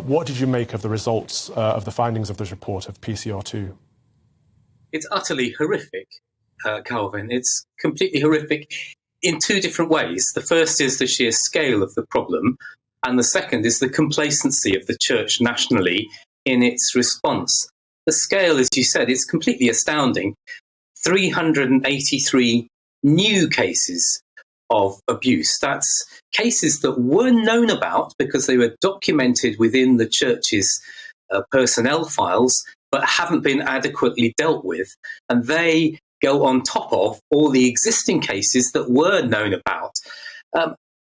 What did you make of the results of the findings of this report of PCR2? It's utterly horrific, Calvin. It's completely horrific in two different ways. The first is the sheer scale of the problem, and the second is the complacency of the church nationally in its response. The scale, as you said, is completely astounding. 383 new cases of abuse. That's cases that were known about because they were documented within the church's personnel files, but haven't been adequately dealt with. And they go on top of all the existing cases that were known about.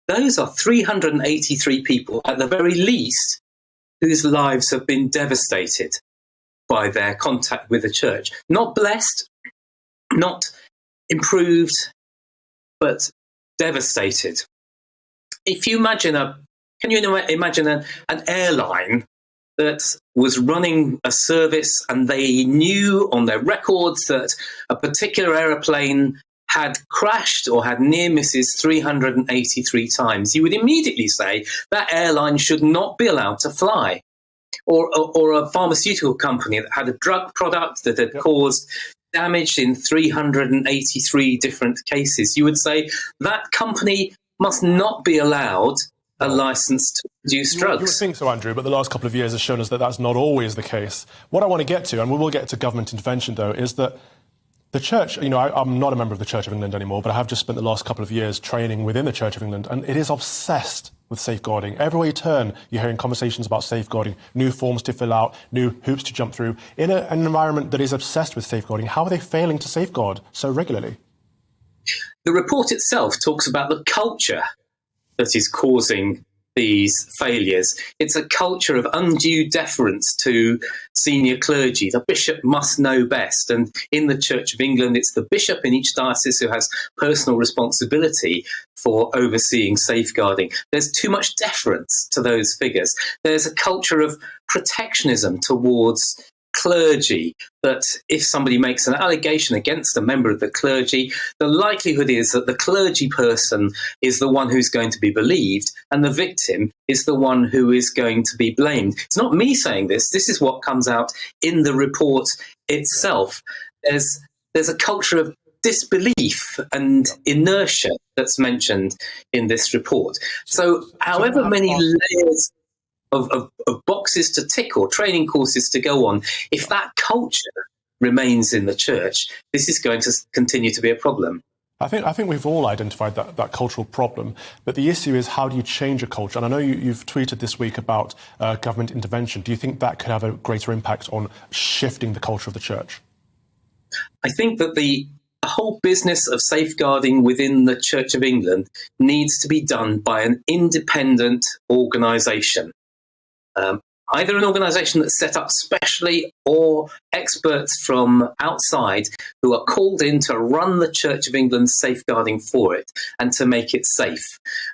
Those are 383 people, at the very least, whose lives have been devastated by their contact with the church. Not blessed, not improved, but devastated. If you imagine can you imagine an airline that was running a service and they knew on their records that a particular aeroplane had crashed or had near misses 383 times? You would immediately say that airline should not be allowed to fly. Or a pharmaceutical company that had a drug product that had caused damage in 383 different cases. You would say that company must not be allowed a license to produce drugs. You would think so, Andrew, but the last couple of years has shown us that that's not always the case. What I want to get to, and we will get to government intervention, though, is that the church, I'm not a member of the Church of England anymore, but I have just spent the last couple of years training within the Church of England, and it is obsessed with safeguarding. Everywhere you turn, you're hearing conversations about safeguarding, new forms to fill out, new hoops to jump through. In an environment that is obsessed with safeguarding, how are they failing to safeguard so regularly? The report itself talks about the culture that is causing these failures. It's a culture of undue deference to senior clergy. The bishop must know best. And in the Church of England, it's the bishop in each diocese who has personal responsibility for overseeing safeguarding. There's too much deference to those figures. There's a culture of protectionism towards clergy, that if somebody makes an allegation against a member of the clergy, the likelihood is that the clergy person is the one who's going to be believed and the victim is the one who is going to be blamed. It's not me saying this. This is what comes out in the report itself. There's a culture of disbelief and inertia that's mentioned in this report. So however many layers of boxes to tick or training courses to go on, if that culture remains in the church, this is going to continue to be a problem. I think we've all identified that cultural problem, but the issue is, how do you change a culture? And I know you've tweeted this week about government intervention. Do you think that could have a greater impact on shifting the culture of the church? I think that the whole business of safeguarding within the Church of England needs to be done by an independent organisation. Either an organisation that's set up specially or experts from outside who are called in to run the Church of England's safeguarding for it and to make it safe.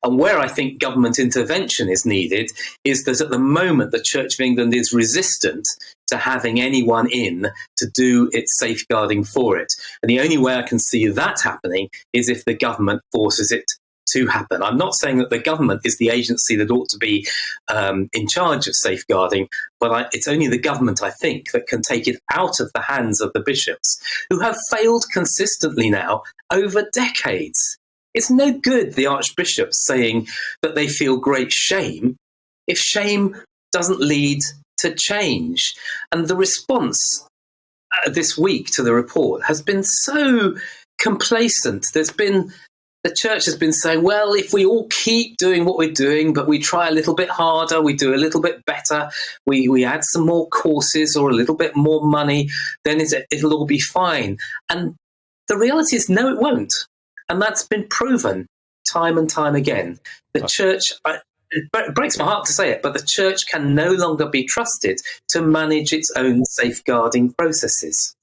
And where I think government intervention is needed is that at the moment the Church of England is resistant to having anyone in to do its safeguarding for it. And the only way I can see that happening is if the government forces it to happen. I'm not saying that the government is the agency that ought to be in charge of safeguarding, but it's only the government, I think, that can take it out of the hands of the bishops, who have failed consistently now over decades. It's no good the archbishops saying that they feel great shame if shame doesn't lead to change. And the response this week to the report has been so complacent. The church has been saying, well, if we all keep doing what we're doing, but we try a little bit harder, we do a little bit better, we add some more courses or a little bit more money, then it'll all be fine. And the reality is, no, it won't. And that's been proven time and time again. The church, it breaks my heart to say it, but the church can no longer be trusted to manage its own safeguarding processes.